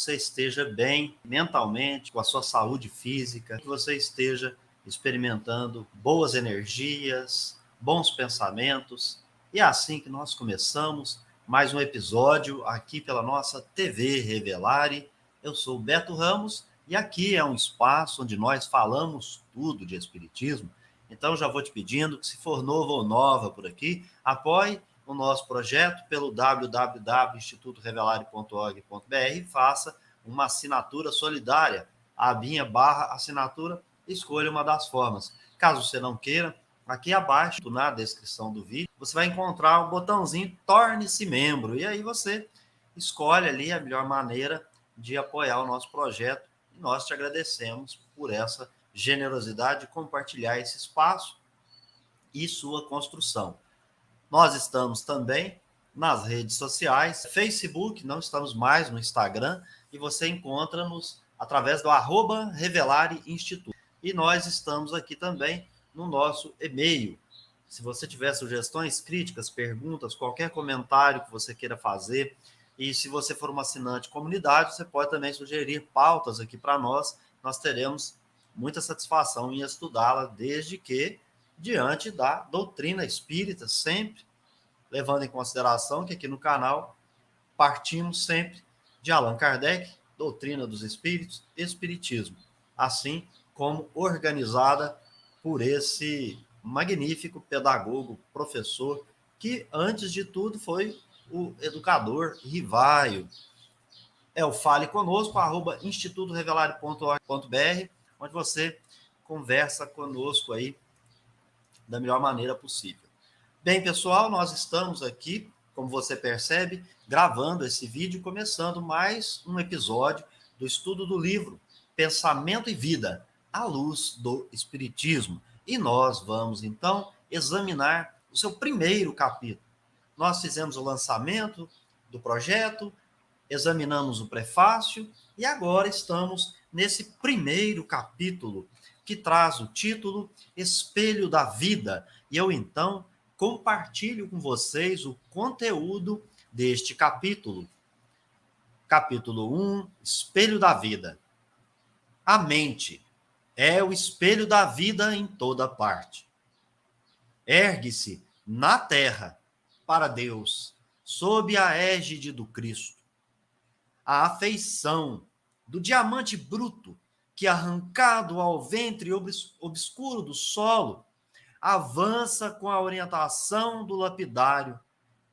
você esteja bem mentalmente, com a sua saúde física, que você esteja experimentando boas energias, bons pensamentos. E é assim que nós começamos mais um episódio aqui pela nossa TV Revelare. Eu sou o Beto Ramos e aqui é um espaço onde nós falamos tudo de espiritismo. Então já vou te pedindo que, se for novo ou nova por aqui, apoie o nosso projeto pelo www.institutorevelare.org.br e faça uma assinatura solidária. A abinha /assinatura, escolha uma das formas. Caso você não queira, aqui abaixo, na descrição do vídeo, você vai encontrar o botãozinho Torne-se Membro. E aí você escolhe ali a melhor maneira de apoiar o nosso projeto. E nós te agradecemos por essa generosidade de compartilhar esse espaço e sua construção. Nós estamos também nas redes sociais, Facebook, não estamos mais no Instagram, e você encontra-nos através do @Revelare Instituto. E nós estamos aqui também no nosso e-mail. Se você tiver sugestões, críticas, perguntas, qualquer comentário que você queira fazer, e se você for um assinante comunidade, você pode também sugerir pautas aqui para nós. Nós teremos muita satisfação em estudá-la, desde que diante da doutrina espírita, sempre levando em consideração que aqui no canal partimos sempre de Allan Kardec, doutrina dos espíritos, espiritismo, assim como organizada por esse magnífico pedagogo, professor, que antes de tudo foi o educador Rivaio. O Fale Conosco, @institutorevelare.org.br, onde você conversa conosco aí da melhor maneira possível. Bem, pessoal, nós estamos aqui, como você percebe, gravando esse vídeo, começando mais um episódio do estudo do livro Pensamento e Vida, à luz do Espiritismo. E nós vamos, então, examinar o seu primeiro capítulo. Nós fizemos o lançamento do projeto, examinamos o prefácio e agora estamos nesse primeiro capítulo, que traz o título Espelho da Vida. E eu, então, compartilho com vocês o conteúdo deste capítulo. Capítulo 1, Espelho da Vida. A mente é o espelho da vida em toda parte. Ergue-se na terra para Deus, sob a égide do Cristo. A afeição do diamante bruto que, arrancado ao ventre obscuro do solo, avança com a orientação do lapidário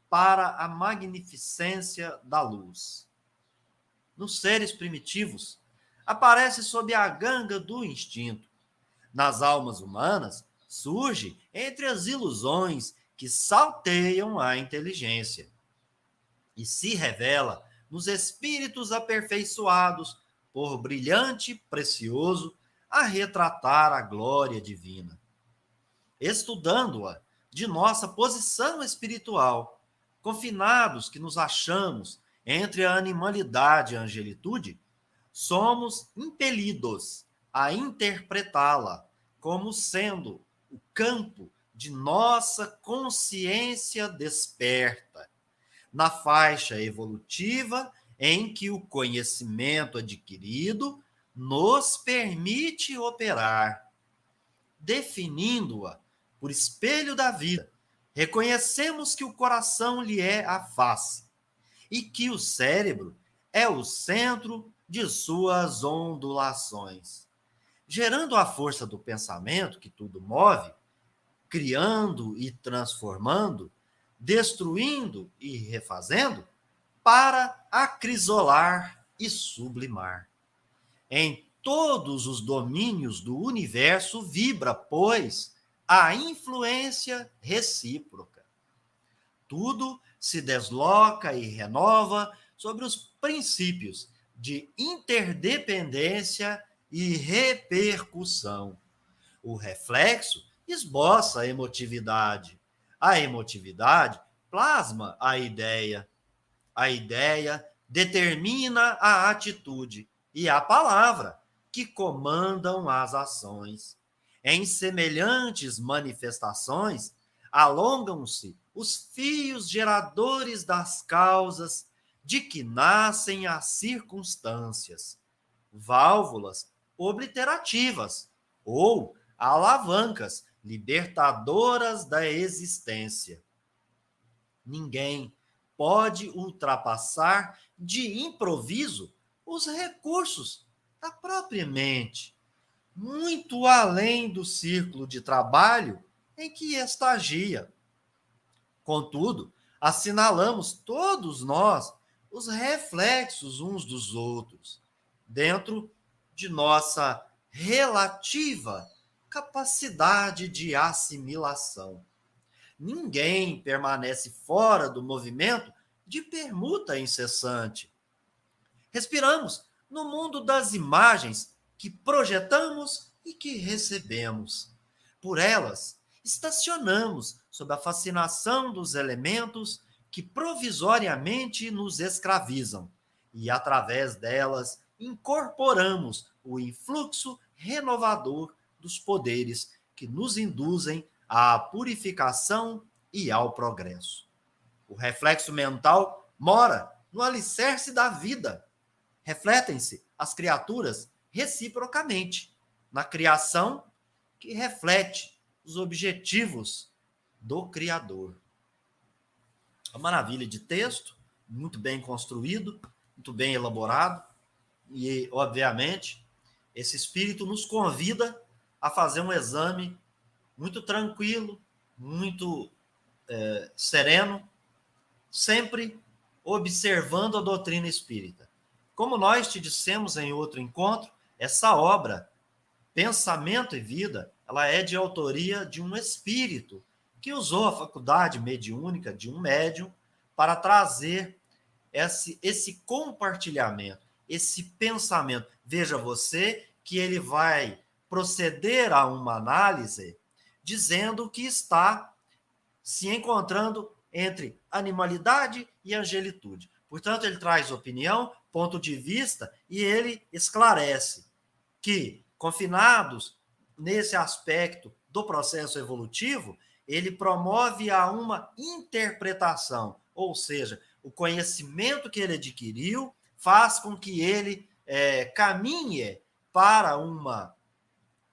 para a magnificência da luz. Nos seres primitivos, aparece sob a ganga do instinto. Nas almas humanas, surge entre as ilusões que salteiam a inteligência e se revela nos espíritos aperfeiçoados por brilhante e precioso a retratar a glória divina. Estudando-a de nossa posição espiritual, confinados que nos achamos entre a animalidade e a angelitude, somos impelidos a interpretá-la como sendo o campo de nossa consciência desperta, na faixa evolutiva em que o conhecimento adquirido nos permite operar. Definindo-a por espelho da vida, reconhecemos que o coração lhe é a face e que o cérebro é o centro de suas ondulações, gerando a força do pensamento que tudo move, criando e transformando, destruindo e refazendo, para acrisolar e sublimar. Em todos os domínios do universo vibra, pois, a influência recíproca. Tudo se desloca e renova sobre os princípios de interdependência e repercussão. O reflexo esboça a emotividade plasma a ideia determina a atitude e a palavra que comandam as ações. Em semelhantes manifestações, alongam-se os fios geradores das causas de que nascem as circunstâncias, válvulas obliterativas ou alavancas libertadoras da existência. Ninguém pode ultrapassar de improviso os recursos da própria mente, muito além do círculo de trabalho em que estagia. Contudo, assinalamos todos nós os reflexos uns dos outros, dentro de nossa relativa capacidade de assimilação. Ninguém permanece fora do movimento de permuta incessante. Respiramos no mundo das imagens que projetamos e que recebemos. Por elas, estacionamos sob a fascinação dos elementos que provisoriamente nos escravizam e, através delas, incorporamos o influxo renovador dos poderes que nos induzem à purificação e ao progresso. O reflexo mental mora no alicerce da vida. Refletem-se as criaturas reciprocamente na criação que reflete os objetivos do Criador. Uma maravilha de texto, muito bem construído, muito bem elaborado, e, obviamente, esse espírito nos convida a fazer um exame muito tranquilo, muito sereno, sempre observando a doutrina espírita. Como nós te dissemos em outro encontro, essa obra, Pensamento e Vida, ela é de autoria de um espírito que usou a faculdade mediúnica de um médium para trazer esse compartilhamento, esse pensamento. Veja você que ele vai proceder a uma análise dizendo que está se encontrando entre animalidade e angelitude. Portanto, ele traz opinião, ponto de vista, e ele esclarece que, confinados nesse aspecto do processo evolutivo, ele promove a uma interpretação, ou seja, o conhecimento que ele adquiriu faz com que ele caminhe para uma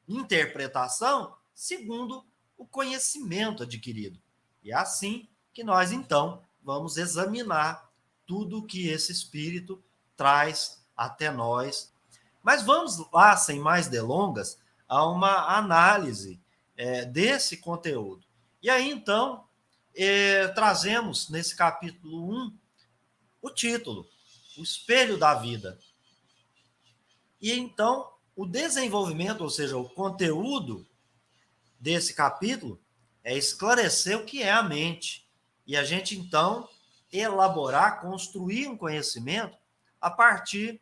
interpretação segundo o conhecimento adquirido. E é assim que nós, então, vamos examinar tudo que esse espírito traz até nós. Mas vamos lá, sem mais delongas, a uma análise desse conteúdo. E aí, então, trazemos nesse capítulo 1 o título, O Espelho da Vida. E então, o desenvolvimento, ou seja, o conteúdo desse capítulo é esclarecer o que é a mente. E a gente, então, elaborar, construir um conhecimento a partir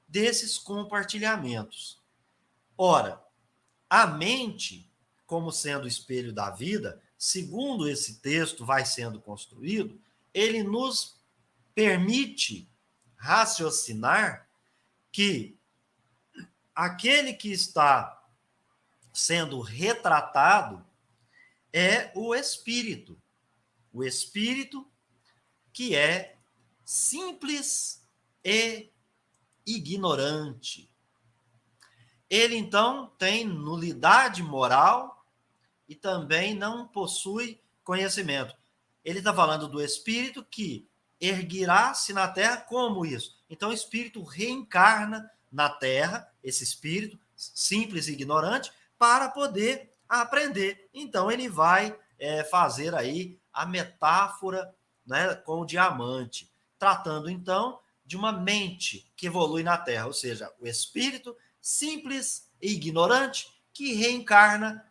desses compartilhamentos. Ora, a mente, como sendo o espelho da vida, segundo esse texto vai sendo construído, ele nos permite raciocinar que aquele que está sendo retratado é o espírito que é simples e ignorante. Ele, então, tem nulidade moral e também não possui conhecimento. Ele está falando do espírito que erguirá-se na terra como isso. Então, o espírito reencarna na terra, esse espírito simples e ignorante, para poder aprender. Então, ele vai fazer aí a metáfora, né, com o diamante, tratando, então, de uma mente que evolui na terra, ou seja, o espírito simples e ignorante que reencarna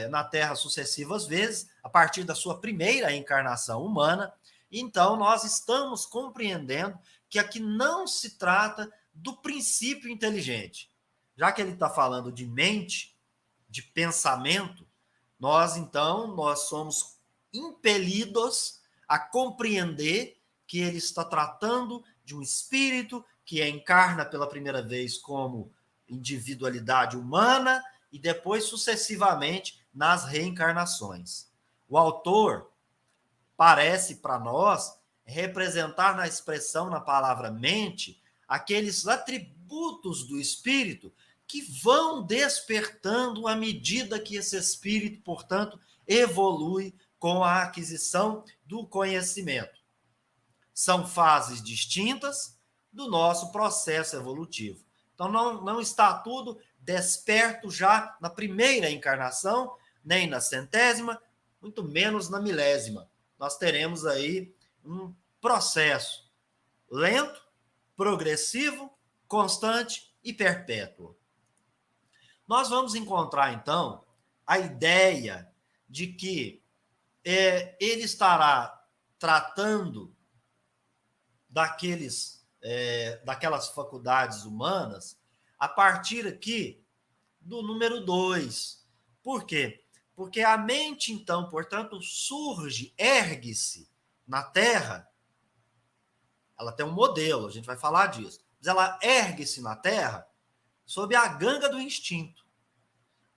na Terra sucessivas vezes, a partir da sua primeira encarnação humana. Então, nós estamos compreendendo que aqui não se trata do princípio inteligente. Já que ele está falando de mente, de pensamento, nós somos impelidos a compreender que ele está tratando de um espírito que encarna pela primeira vez como individualidade humana e depois sucessivamente nas reencarnações. O autor parece para nós representar na expressão, na palavra mente, aqueles atributos do espírito que vão despertando à medida que esse espírito, portanto, evolui com a aquisição do conhecimento. São fases distintas do nosso processo evolutivo. Então, não está tudo desperto já na primeira encarnação, nem na centésima, muito menos na milésima. Nós teremos aí um processo lento, progressivo, constante e perpétuo. Nós vamos encontrar, então, a ideia de que ele estará tratando daquelas faculdades humanas a partir aqui do número 2. Por quê? Porque a mente, então, portanto, ergue-se na Terra. Ela tem um modelo, a gente vai falar disso. Mas ela ergue-se na Terra sob a ganga do instinto,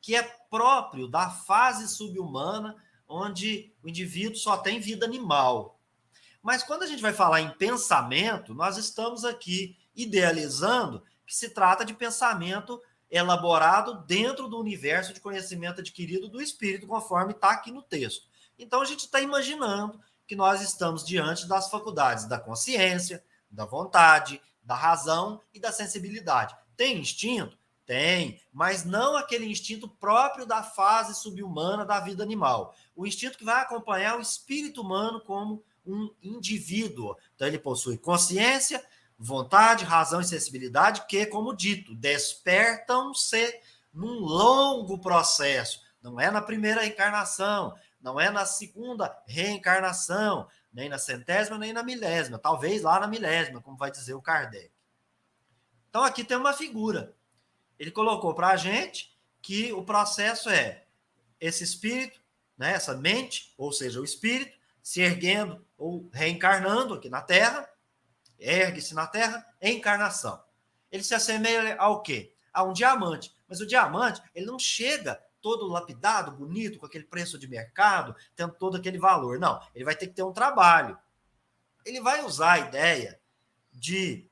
que é próprio da fase subhumana, onde o indivíduo só tem vida animal. Mas quando a gente vai falar em pensamento, nós estamos aqui idealizando que se trata de pensamento elaborado dentro do universo de conhecimento adquirido do espírito, conforme está aqui no texto. Então, a gente está imaginando que nós estamos diante das faculdades da consciência, da vontade, da razão e da sensibilidade. Tem instinto? Tem, mas não aquele instinto próprio da fase subhumana da vida animal. O instinto que vai acompanhar o espírito humano como um indivíduo. Então, ele possui consciência, vontade, razão e sensibilidade que, como dito, despertam-se num longo processo. Não é na primeira reencarnação, não é na segunda reencarnação, nem na centésima, nem na milésima. Talvez lá na milésima, como vai dizer o Kardec. Então, aqui tem uma figura. Ele colocou para a gente que o processo é esse espírito, né, essa mente, ou seja, o espírito, se erguendo ou reencarnando aqui na Terra, ergue-se na Terra, encarnação. Ele se assemelha ao quê? A um diamante. Mas o diamante, ele não chega todo lapidado, bonito, com aquele preço de mercado, tendo todo aquele valor. Não, ele vai ter que ter um trabalho. Ele vai usar a ideia de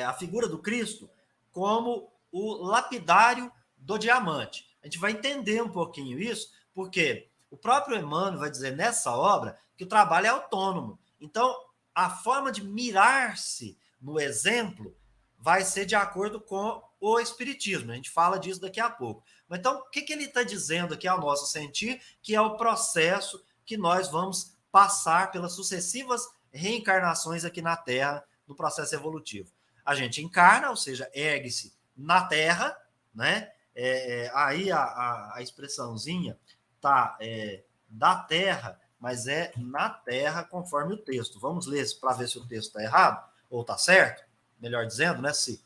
a figura do Cristo como o lapidário do diamante. A gente vai entender um pouquinho isso, porque o próprio Emmanuel vai dizer nessa obra que o trabalho é autônomo. Então, a forma de mirar-se no exemplo vai ser de acordo com o Espiritismo. A gente fala disso daqui a pouco. Mas então, o que ele está dizendo aqui ao nosso sentir? Que é o processo que nós vamos passar pelas sucessivas reencarnações aqui na Terra, no processo evolutivo. A gente encarna, ou seja, ergue-se na Terra, né? Aí a expressãozinha tá da Terra, mas é na Terra conforme o texto. Vamos ler para ver se o texto está errado ou está certo, melhor dizendo, né? Se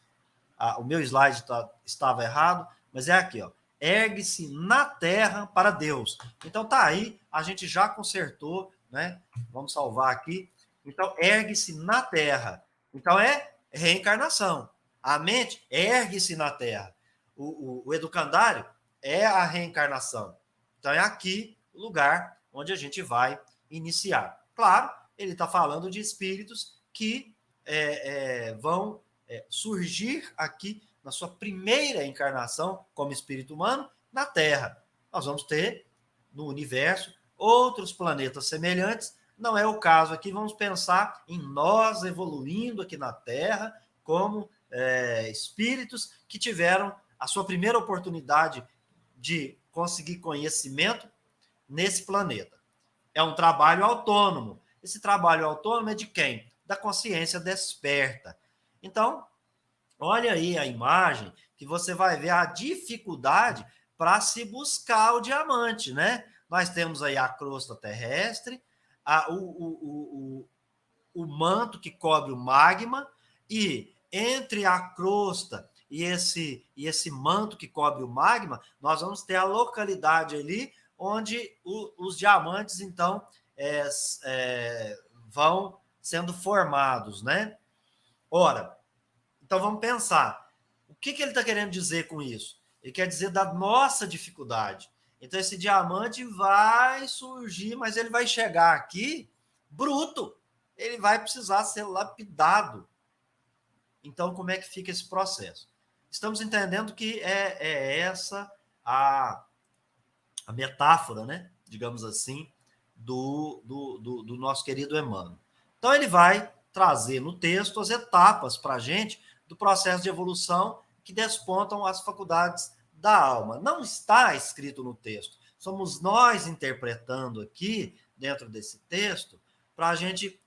o meu slide estava errado, mas é aqui, ó. Ergue-se na Terra para Deus. Então tá aí, a gente já consertou, né? Vamos salvar aqui. Então ergue-se na Terra. Então é reencarnação. A mente ergue-se na Terra. O educandário é a reencarnação. Então é aqui o lugar onde a gente vai iniciar. Claro, ele está falando de espíritos que vão surgir aqui na sua primeira encarnação como espírito humano na Terra. Nós vamos ter no universo outros planetas semelhantes. Não é o caso aqui, vamos pensar em nós evoluindo aqui na Terra como espíritos que tiveram a sua primeira oportunidade de conseguir conhecimento nesse planeta. É um trabalho autônomo. Esse trabalho autônomo é de quem? Da consciência desperta. Então, olha aí a imagem que você vai ver a dificuldade para se buscar o diamante, né? Nós temos aí a crosta terrestre, o manto que cobre o magma, e entre a crosta e esse manto que cobre o magma, nós vamos ter a localidade ali onde os diamantes, então, vão sendo formados, né? Ora, então vamos pensar, o que ele está querendo dizer com isso? Ele quer dizer da nossa dificuldade. Então esse diamante vai surgir, mas ele vai chegar aqui bruto. Ele vai precisar ser lapidado. Então, como é que fica esse processo? Estamos entendendo que é essa a metáfora, né? Digamos assim, do nosso querido Emmanuel. Então, ele vai trazer no texto as etapas para a gente do processo de evolução que despontam as faculdades da alma. Não está escrito no texto. Somos nós interpretando aqui, dentro desse texto, para a gente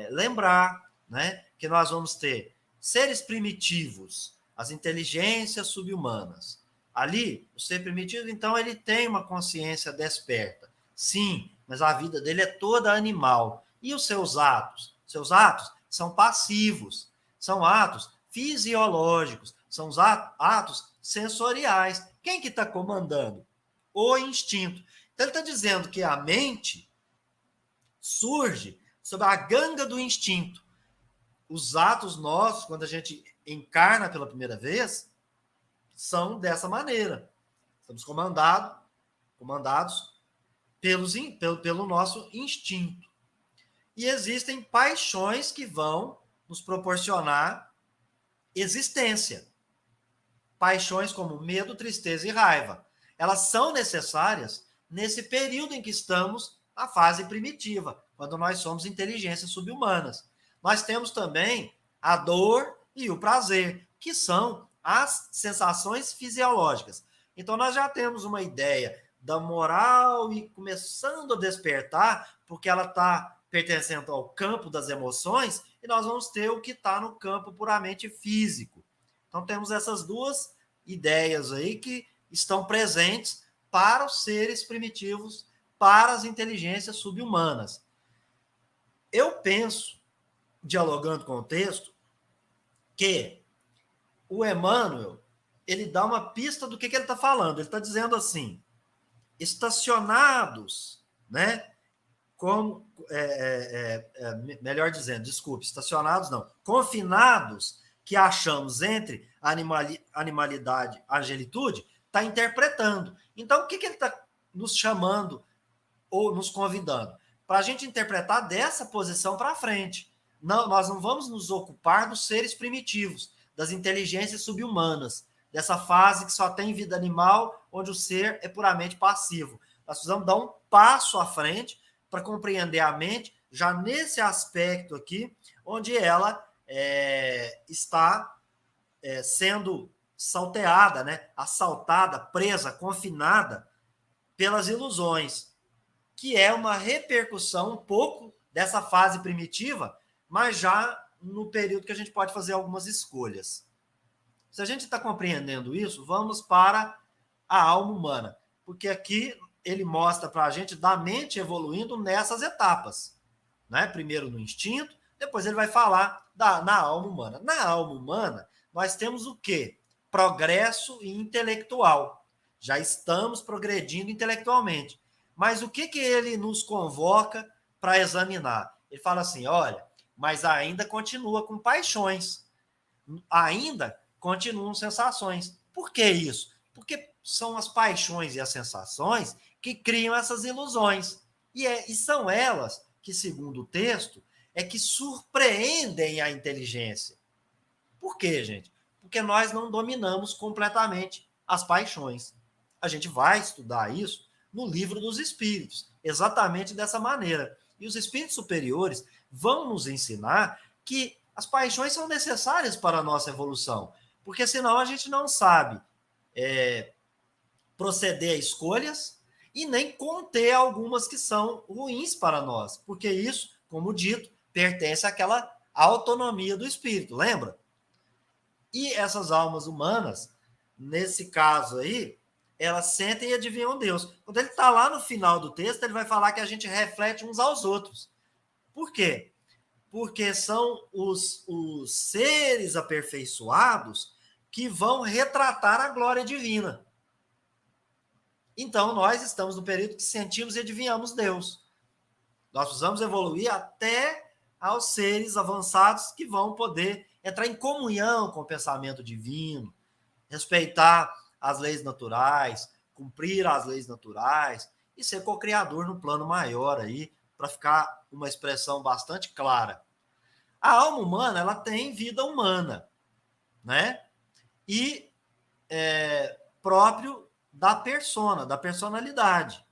lembrar, né, que nós vamos ter seres primitivos, as inteligências subhumanas. Ali, o ser primitivo, então, ele tem uma consciência desperta. Sim, mas a vida dele é toda animal. E os seus atos? Seus atos são passivos, são atos fisiológicos, são os atos sensoriais. Quem que está comandando? O instinto. Então, ele está dizendo que a mente surge sob a ganga do instinto. Os atos nossos, quando a gente encarna pela primeira vez, são dessa maneira. Estamos comandados pelo nosso instinto. E existem paixões que vão nos proporcionar existência. Paixões como medo, tristeza e raiva. Elas são necessárias nesse período em que estamos na fase primitiva, quando nós somos inteligências subhumanas. Nós temos também a dor e o prazer, que são as sensações fisiológicas. Então, nós já temos uma ideia da moral e começando a despertar, porque ela está pertencendo ao campo das emoções, e nós vamos ter o que está no campo puramente físico. Então, temos essas duas ideias aí que estão presentes para os seres primitivos, para as inteligências subhumanas. Eu penso, dialogando com o texto, que o Emmanuel, ele dá uma pista do que ele está falando. Ele está dizendo assim, estacionados, né? Como, melhor dizendo, desculpe, estacionados não, confinados, que achamos entre animalidade e angelitude, está interpretando. Então, o que ele está nos chamando ou nos convidando? Para a gente interpretar dessa posição para frente. Não, nós não vamos nos ocupar dos seres primitivos, das inteligências subhumanas, dessa fase que só tem vida animal, onde o ser é puramente passivo. Nós precisamos dar um passo à frente para compreender a mente, já nesse aspecto aqui, onde ela está sendo salteada, né? Assaltada, presa, confinada pelas ilusões, que é uma repercussão um pouco dessa fase primitiva, mas já no período que a gente pode fazer algumas escolhas. Se a gente está compreendendo isso, vamos para a alma humana, porque aqui ele mostra para a gente da mente evoluindo nessas etapas, né? Primeiro no instinto, depois ele vai falar na alma humana. Na alma humana, nós temos o quê? Progresso intelectual. Já estamos progredindo intelectualmente. Mas o que ele nos convoca para examinar? Ele fala assim, olha, mas ainda continua com paixões. Ainda continuam sensações. Por que isso? Porque são as paixões e as sensações que criam essas ilusões. E são elas que, segundo o texto, é que surpreendem a inteligência. Por quê, gente? Porque nós não dominamos completamente as paixões. A gente vai estudar isso no Livro dos Espíritos, exatamente dessa maneira. E os espíritos superiores vão nos ensinar que as paixões são necessárias para a nossa evolução, porque senão a gente não sabe proceder a escolhas e nem conter algumas que são ruins para nós, porque isso, como dito, pertence àquela autonomia do espírito, lembra? E essas almas humanas, nesse caso aí, elas sentem e adivinham Deus. Quando ele está lá no final do texto, ele vai falar que a gente reflete uns aos outros. Por quê? Porque são os seres aperfeiçoados que vão retratar a glória divina. Então, nós estamos no período que sentimos e adivinhamos Deus. Nós precisamos evoluir até aos seres avançados que vão poder entrar em comunhão com o pensamento divino, respeitar as leis naturais, cumprir as leis naturais e ser co-criador no plano maior aí, para ficar uma expressão bastante clara. A alma humana, ela tem vida humana, né? E próprio da persona, da personalidade.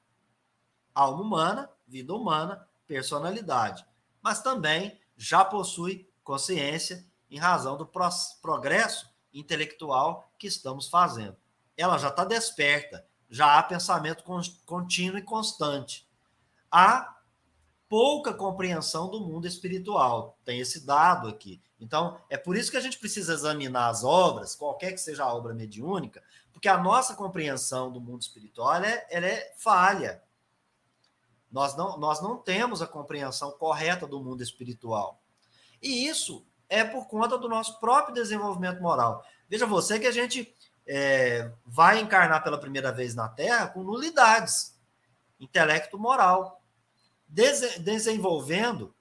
Alma humana, vida humana, personalidade. Mas também já possui consciência em razão do progresso intelectual que estamos fazendo. Ela já está desperta, já há pensamento contínuo e constante. Há pouca compreensão do mundo espiritual. Tem esse dado aqui. Então, é por isso que a gente precisa examinar as obras, qualquer que seja a obra mediúnica, porque a nossa compreensão do mundo espiritual ela é falha. Nós não temos a compreensão correta do mundo espiritual. E isso é por conta do nosso próprio desenvolvimento moral. Veja você que a gente vai encarnar pela primeira vez na Terra com nulidades, intelecto moral. Desenvolvendo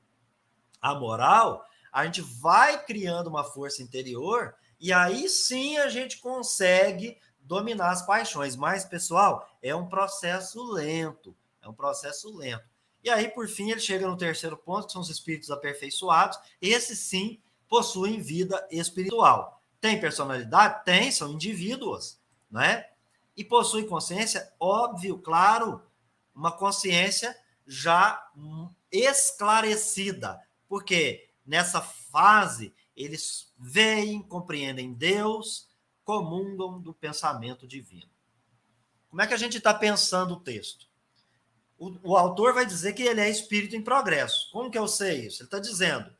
a moral, a gente vai criando uma força interior e aí sim a gente consegue dominar as paixões. Mas, pessoal, é um processo lento. É um processo lento. E aí, por fim, ele chega no terceiro ponto, que são os espíritos aperfeiçoados. Esses, sim, possuem vida espiritual. Tem personalidade? Tem, são indivíduos, né? E possuem consciência? Óbvio, claro, uma consciência já esclarecida. Porque nessa fase, eles veem, compreendem Deus, comungam do pensamento divino. Como é que a gente está pensando o texto? O autor vai dizer que ele é espírito em progresso. Como que eu sei isso? Ele está dizendo,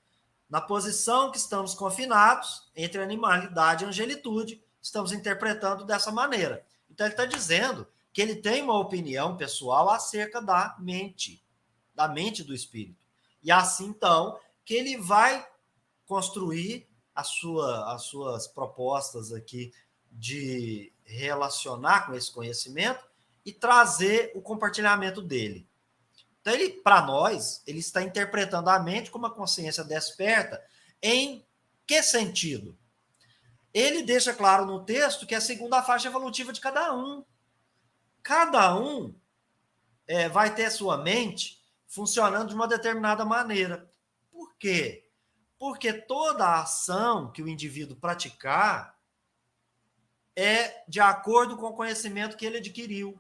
na posição que estamos confinados, entre animalidade e angelitude, estamos interpretando dessa maneira. Então, ele está dizendo que ele tem uma opinião pessoal acerca da mente do espírito. E assim, então, que ele vai construir as suas propostas aqui de relacionar com esse conhecimento e trazer o compartilhamento dele. Então, ele, para nós, ele está interpretando a mente como uma consciência desperta em que sentido? Ele deixa claro no texto que é segundo a faixa evolutiva de cada um. Cada um vai ter sua mente funcionando de uma determinada maneira. Por quê? Porque toda a ação que o indivíduo praticar é de acordo com o conhecimento que ele adquiriu.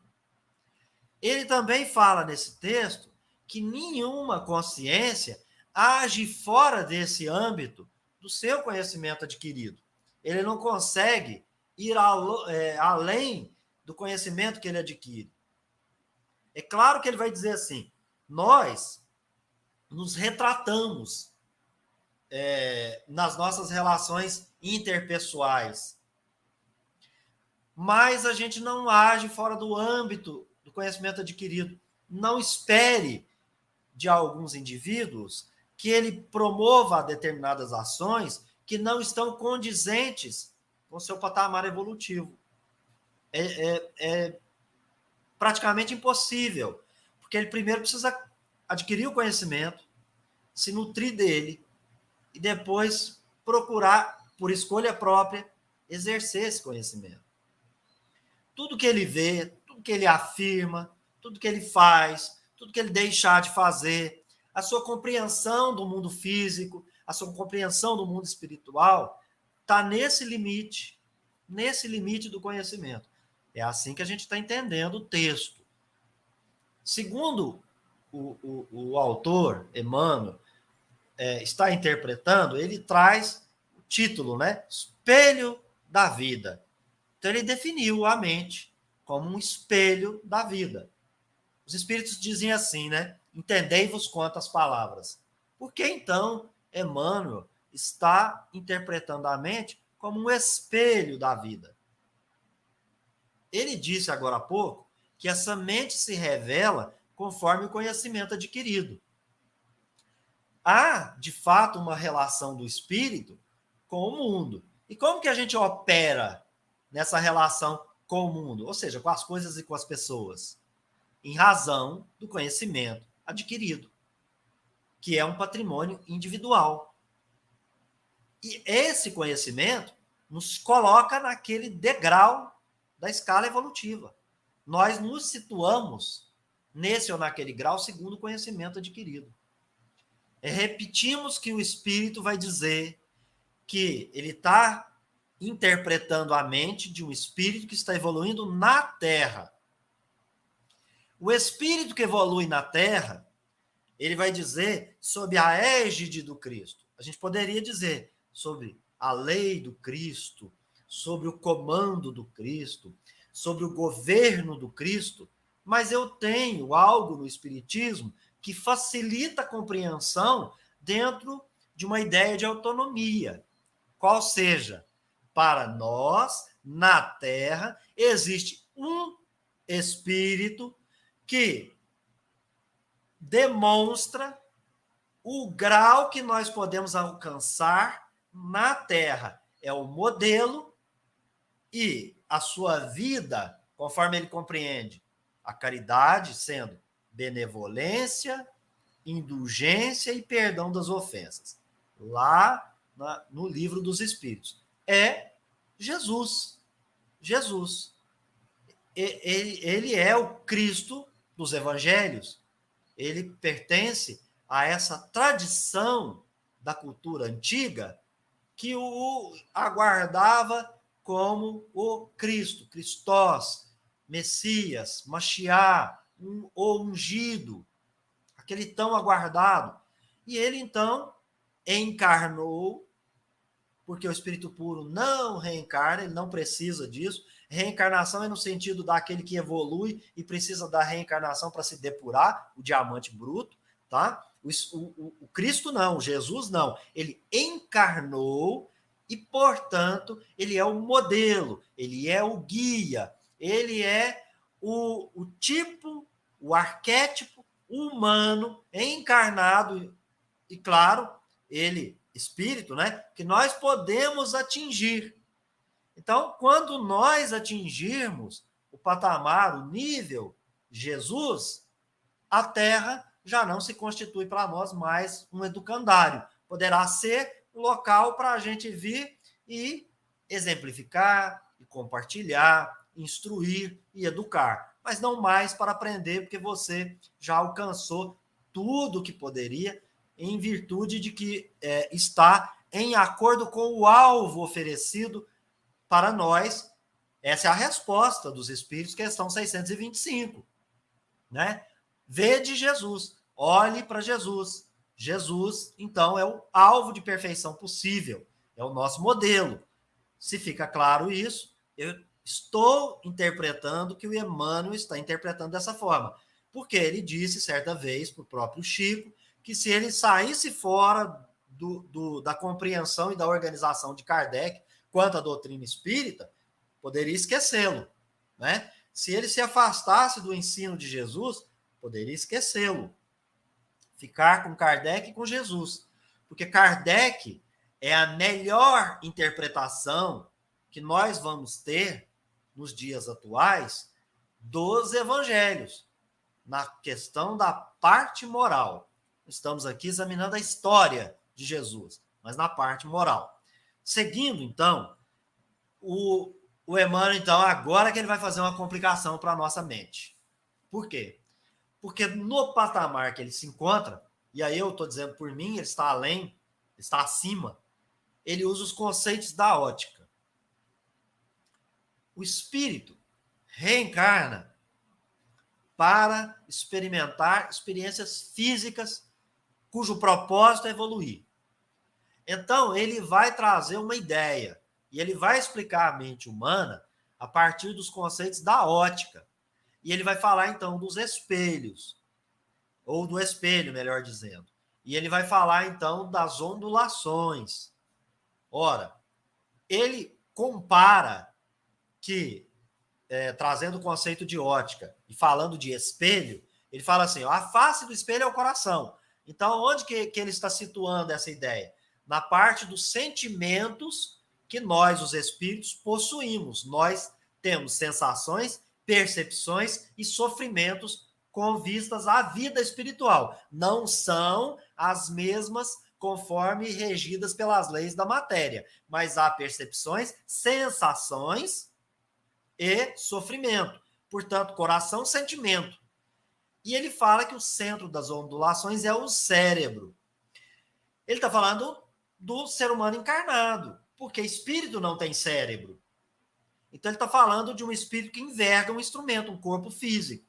Ele também fala nesse texto que nenhuma consciência age fora desse âmbito do seu conhecimento adquirido. Ele não consegue ir além do conhecimento que ele adquire. É claro que ele vai dizer assim, nós nos retratamos nas nossas relações interpessoais, mas a gente não age fora do âmbito do conhecimento adquirido. Não espere de alguns indivíduos que ele promova determinadas ações que não estão condizentes com o seu patamar evolutivo. É praticamente impossível, porque ele primeiro precisa adquirir o conhecimento, se nutrir dele e depois procurar, por escolha própria, exercer esse conhecimento. Tudo que ele vê, tudo que ele afirma, tudo que ele faz, tudo que ele deixar de fazer, a sua compreensão do mundo físico, a sua compreensão do mundo espiritual, está nesse limite do conhecimento. É assim que a gente está entendendo o texto. Segundo o autor, Emmanuel, está interpretando, ele traz o título, né? Espelho da vida. Então, ele definiu a mente como um espelho da vida. Os espíritos dizem assim, né? Entendei-vos quantas palavras. Por que, então, Emmanuel está interpretando a mente como um espelho da vida? Ele disse agora há pouco que essa mente se revela conforme o conhecimento adquirido. Há, de fato, uma relação do espírito com o mundo. E como que a gente opera nessa relação com o mundo? Ou seja, com as coisas e com as pessoas? Em razão do conhecimento adquirido, que é um patrimônio individual. E esse conhecimento nos coloca naquele degrau da escala evolutiva. Nós nos situamos nesse ou naquele grau, segundo o conhecimento adquirido. Repetimos que o espírito vai dizer que ele está interpretando a mente de um espírito que está evoluindo na Terra. O espírito que evolui na Terra, ele vai dizer sob a égide do Cristo. A gente poderia dizer sobre a lei do Cristo, sobre o comando do Cristo, sobre o governo do Cristo, mas eu tenho algo no Espiritismo que facilita a compreensão dentro de uma ideia de autonomia. Qual seja, para nós, na Terra, existe um Espírito que demonstra o grau que nós podemos alcançar na Terra. É o modelo e a sua vida, conforme ele compreende, a caridade sendo benevolência, indulgência e perdão das ofensas. Lá no livro dos Espíritos. É Jesus. Jesus. Ele é o Cristo dos Evangelhos. Ele pertence a essa tradição da cultura antiga que o aguardava como o Cristo, Cristós, Messias, Mashiach, o ungido, aquele tão aguardado. E ele, então, encarnou, porque o Espírito puro não reencarna, ele não precisa disso. Reencarnação é no sentido daquele que evolui e precisa da reencarnação para se depurar, o diamante bruto, tá? O Cristo não, Jesus não. Ele encarnou e, portanto, ele é o modelo, ele é o guia, ele é o tipo, o arquétipo humano encarnado e, claro, ele, espírito, né, que nós podemos atingir. Então, quando nós atingirmos o patamar, o nível Jesus, a Terra já não se constitui para nós mais um educandário. Poderá ser um local para a gente vir e exemplificar, e compartilhar, instruir e educar. Mas não mais para aprender, porque você já alcançou tudo o que poderia, em virtude de que está em acordo com o alvo oferecido para nós. Essa é a resposta dos Espíritos, questão 625. Né? Vede Jesus, olhe para Jesus. Jesus, então, é o alvo de perfeição possível, é o nosso modelo. Se fica claro isso, eu estou interpretando que o Emmanuel está interpretando dessa forma, porque ele disse certa vez para o próprio Chico que se ele saísse fora da compreensão e da organização de Kardec quanto à doutrina espírita, poderia esquecê-lo, né? Se ele se afastasse do ensino de Jesus, poderia esquecê-lo. Ficar com Kardec e com Jesus. Porque Kardec é a melhor interpretação que nós vamos ter nos dias atuais dos evangelhos, na questão da parte moral. Estamos aqui examinando a história de Jesus, mas na parte moral. Seguindo, então, o Emmanuel, então, agora que ele vai fazer uma complicação para a nossa mente. Por quê? Porque no patamar que ele se encontra, e aí eu estou dizendo por mim, ele está além, ele está acima, ele usa os conceitos da ótica. O espírito reencarna para experimentar experiências físicas cujo propósito é evoluir. Então, ele vai trazer uma ideia e ele vai explicar a mente humana a partir dos conceitos da ótica. E ele vai falar, então, dos espelhos, ou do espelho, melhor dizendo. E ele vai falar, então, das ondulações. Ora, ele compara que, trazendo o conceito de ótica e falando de espelho, ele fala assim, ó, a face do espelho é o coração. Então, onde que ele está situando essa ideia? Na parte dos sentimentos que nós, os espíritos, possuímos. Nós temos sensações, percepções e sofrimentos com vistas à vida espiritual. Não são as mesmas conforme regidas pelas leis da matéria, mas há percepções, sensações e sofrimento. Portanto, coração, sentimento. e ele fala que o centro das ondulações é o cérebro. Ele está falando do ser humano encarnado, porque espírito não tem cérebro. Então ele está falando de um espírito que enverga um instrumento, um corpo físico.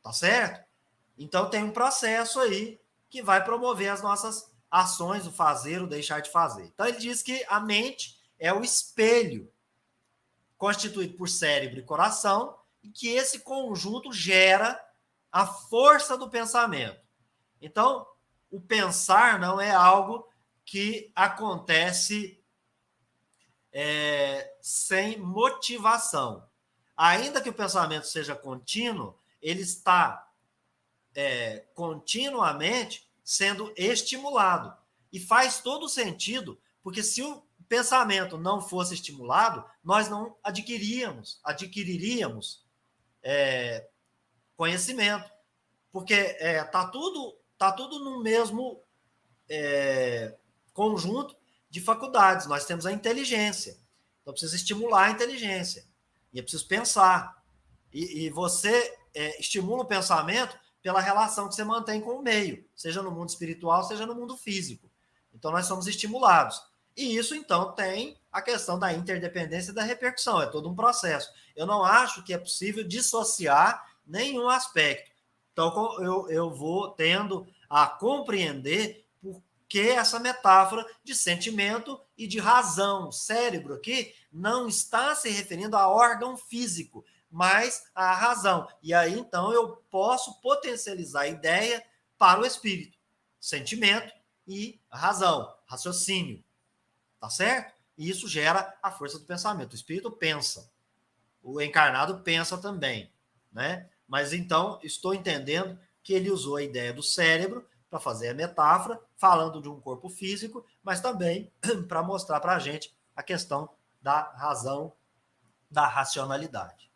Tá certo? Então tem um processo aí que vai promover as nossas ações, o fazer, o deixar de fazer. Então ele diz que a mente é o espelho constituído por cérebro e coração, e que esse conjunto gera a força do pensamento. Então, o pensar não é algo que acontece sem motivação. Ainda que o pensamento seja contínuo, ele está continuamente sendo estimulado. E faz todo sentido, porque se o pensamento não fosse estimulado, nós não adquiriríamos conhecimento. Porque está tudo no mesmo conjunto de faculdades. Nós temos a inteligência. Então, precisa estimular a inteligência. E é preciso pensar. E você estimula o pensamento pela relação que você mantém com o meio, seja no mundo espiritual, seja no mundo físico. Então, nós somos estimulados. E isso, então, tem a questão da interdependência e da repercussão. É todo um processo. Eu não acho que é possível dissociar nenhum aspecto. Então, eu vou tendo a compreender por que essa metáfora de sentimento e de razão. O cérebro aqui não está se referindo a órgão físico, mas à razão. E aí, então, eu posso potencializar a ideia para o espírito. Sentimento e razão, raciocínio. Tá certo? E isso gera a força do pensamento. O espírito pensa. O encarnado pensa também, né? Mas então, estou entendendo que ele usou a ideia do cérebro para fazer a metáfora, falando de um corpo físico, mas também para mostrar para a gente a questão da razão, da racionalidade.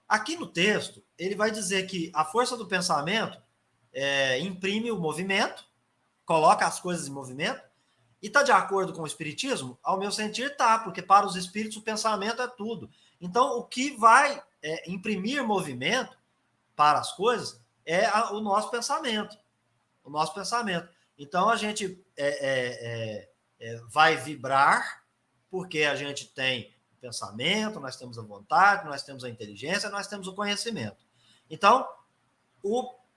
Aqui no texto, ele vai dizer que a força do pensamento imprime o movimento, coloca as coisas em movimento, e está de acordo com o espiritismo? Ao meu sentir, está, porque para os espíritos o pensamento é tudo. Então, o que vai imprimir movimento para as coisas é o nosso pensamento. O nosso pensamento. Então, a gente vai vibrar, porque a gente tem o pensamento, nós temos a vontade, nós temos a inteligência, nós temos o conhecimento. Então,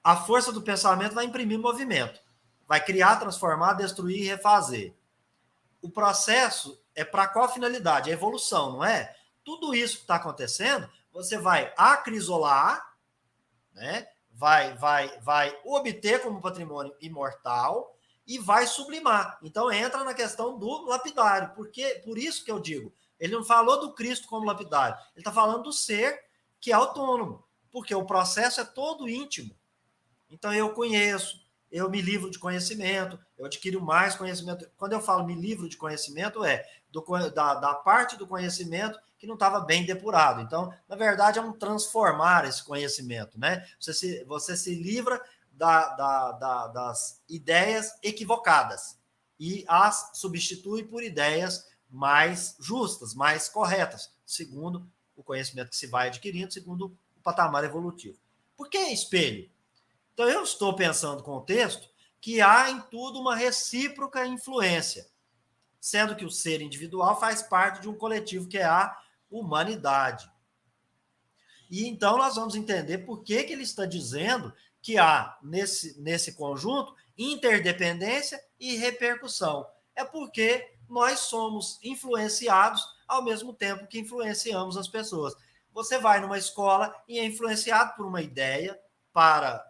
a força do pensamento vai imprimir movimento. Vai criar, transformar, destruir e refazer. O processo é para qual finalidade? A evolução, não é? Tudo isso que está acontecendo, você vai acrisolar, né? vai obter como patrimônio imortal e vai sublimar. Então entra na questão do lapidário. Por isso que eu digo, ele não falou do Cristo como lapidário, ele está falando do ser que é autônomo, porque o processo é todo íntimo. Então eu conheço, eu me livro de conhecimento, eu adquiro mais conhecimento. Quando eu falo me livro de conhecimento, da parte do conhecimento que não estava bem depurado. Então, na verdade, é um transformar esse conhecimento, né? Você se livra das ideias equivocadas e as substitui por ideias mais justas, mais corretas, segundo o conhecimento que se vai adquirindo, segundo o patamar evolutivo. Por que espelho? Então, eu estou pensando com o texto que há em tudo uma recíproca influência, sendo que o ser individual faz parte de um coletivo que é a humanidade. E então nós vamos entender por que ele está dizendo que há, nesse conjunto, interdependência e repercussão. É porque nós somos influenciados ao mesmo tempo que influenciamos as pessoas. Você vai numa escola e é influenciado por uma ideia para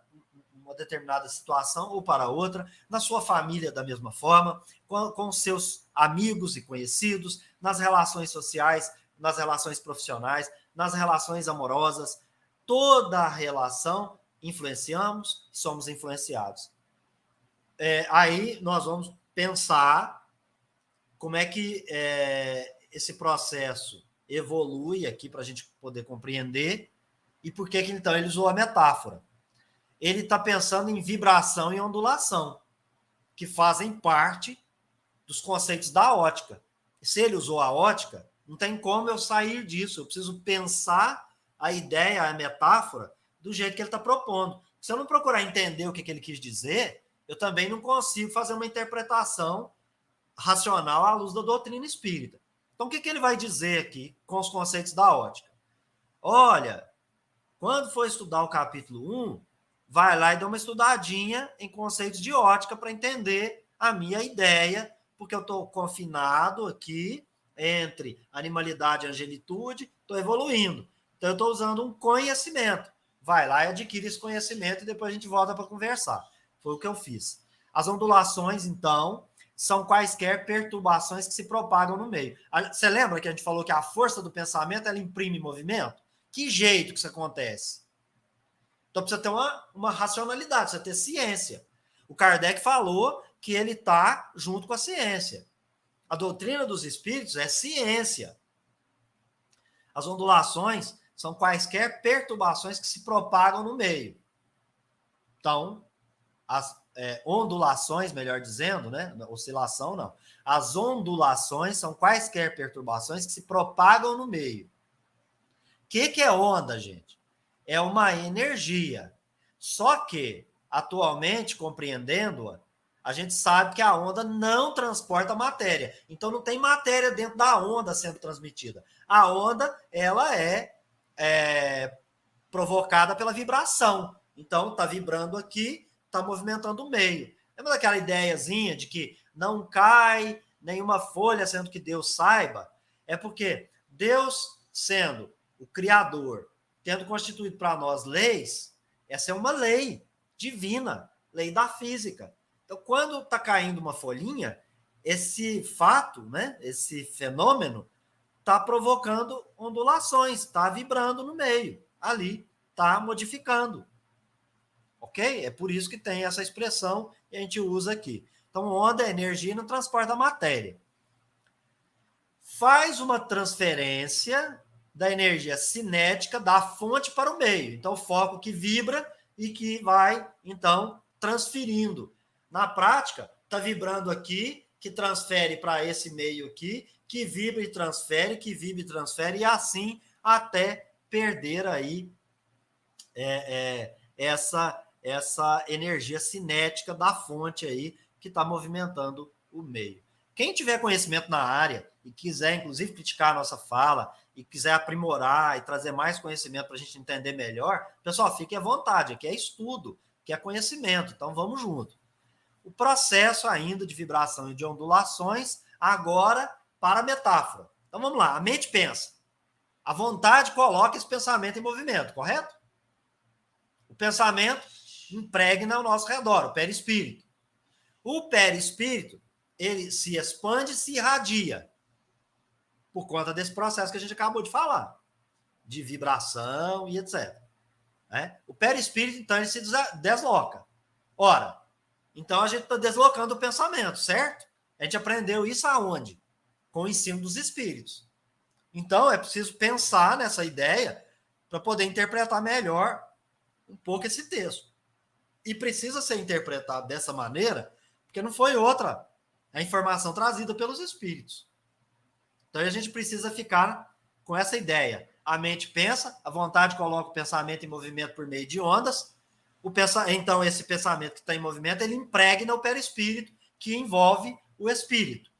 uma determinada situação ou para outra, na sua família da mesma forma, com seus amigos e conhecidos, nas relações sociais, nas relações profissionais, nas relações amorosas. Toda relação influenciamos, somos influenciados. Aí nós vamos pensar como é que esse processo evolui aqui para a gente poder compreender e por que então ele usou a metáfora. Ele está pensando em vibração e ondulação, que fazem parte dos conceitos da ótica. Se ele usou a ótica, não tem como eu sair disso. Eu preciso pensar a ideia, a metáfora, do jeito que ele está propondo. Se eu não procurar entender o que ele quis dizer, eu também não consigo fazer uma interpretação racional à luz da doutrina espírita. Então, o que ele vai dizer aqui com os conceitos da ótica? Olha, quando for estudar o capítulo 1, vai lá e dá uma estudadinha em conceitos de ótica para entender a minha ideia, porque eu estou confinado aqui entre animalidade e angelitude, estou evoluindo. Então, eu estou usando um conhecimento. Vai lá e adquire esse conhecimento e depois a gente volta para conversar. Foi o que eu fiz. As ondulações, então, são quaisquer perturbações que se propagam no meio. Você lembra que a gente falou que a força do pensamento ela imprime movimento? Que jeito que isso acontece? Então precisa ter uma racionalidade, precisa ter ciência. O Kardec falou que ele está junto com a ciência. A doutrina dos espíritos é ciência. As ondulações são quaisquer perturbações que se propagam no meio. Então, as ondulações, melhor dizendo, né? Oscilação não. As ondulações são quaisquer perturbações que se propagam no meio. O que é onda, gente? É uma energia. Só que, atualmente, compreendendo-a, a gente sabe que a onda não transporta matéria. Então, não tem matéria dentro da onda sendo transmitida. A onda, ela é provocada pela vibração. Então, está vibrando aqui, está movimentando o meio. Lembra daquela ideiazinha de que não cai nenhuma folha, sendo que Deus saiba? É porque Deus, sendo o Criador, tendo constituído para nós leis, essa é uma lei divina, lei da física. Então, quando está caindo uma folhinha, esse fato, né, esse fenômeno, está provocando ondulações, está vibrando no meio, ali, está modificando. Ok? É por isso que tem essa expressão que a gente usa aqui. Então, onda é energia e não transporta matéria. Faz uma transferência da energia cinética da fonte para o meio. Então, foco que vibra e que vai, então, transferindo. Na prática, está vibrando aqui, que transfere para esse meio aqui, que vibra e transfere, que vibra e transfere, e assim até perder aí essa energia cinética da fonte aí que está movimentando o meio. Quem tiver conhecimento na área e quiser, inclusive, criticar a nossa fala e quiser aprimorar e trazer mais conhecimento para a gente entender melhor, pessoal, fique à vontade, aqui é estudo, aqui é conhecimento, então vamos junto. O processo ainda de vibração e de ondulações, agora para a metáfora. Então vamos lá, a mente pensa. A vontade coloca esse pensamento em movimento, correto? O pensamento impregna ao nosso redor, o perispírito. O perispírito, ele se expande e se irradia por conta desse processo que a gente acabou de falar, de vibração e etc. O perispírito, então, ele se desloca. Ora, então a gente está deslocando o pensamento, certo? A gente aprendeu isso aonde? Com o ensino dos espíritos. Então, é preciso pensar nessa ideia para poder interpretar melhor um pouco esse texto. E precisa ser interpretado dessa maneira, porque não foi outra a informação trazida pelos espíritos. Então, a gente precisa ficar com essa ideia. A mente pensa, a vontade coloca o pensamento em movimento por meio de ondas. Então, esse pensamento que está em movimento, ele impregna o perispírito, que envolve o espírito,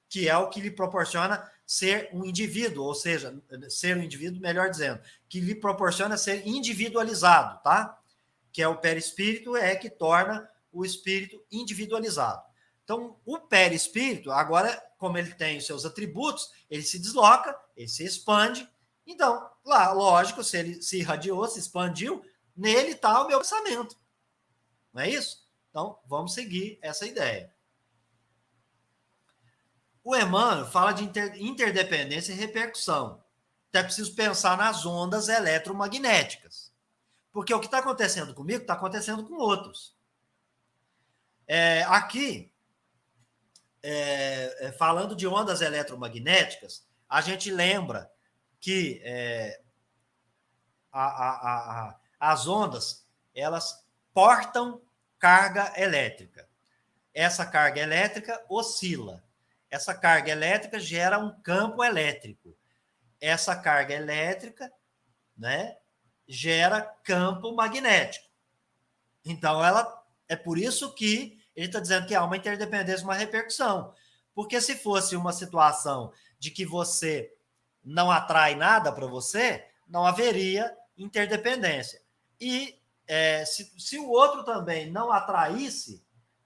que é o que lhe proporciona ser um indivíduo, ou seja, ser um indivíduo, melhor dizendo, que lhe proporciona ser individualizado, tá? Que é o perispírito, que torna o espírito individualizado. Então, o perispírito, agora, como ele tem os seus atributos, ele se desloca, ele se expande. Então, lá, lógico, se ele se irradiou, se expandiu, nele está o meu pensamento. Não é isso? Então, vamos seguir essa ideia. O Emmanuel fala de interdependência e repercussão. Então, é preciso pensar nas ondas eletromagnéticas. Porque o que está acontecendo comigo está acontecendo com outros. Aqui, falando de ondas eletromagnéticas, a gente lembra que as ondas, elas portam carga elétrica. Essa carga elétrica oscila. Essa carga elétrica gera um campo elétrico. Essa carga elétrica, né, gera campo magnético. Então, é por isso que ele está dizendo que há uma interdependência, uma repercussão. Porque se fosse uma situação de que você não atrai nada para você, não haveria interdependência. E se o outro também não atraísse,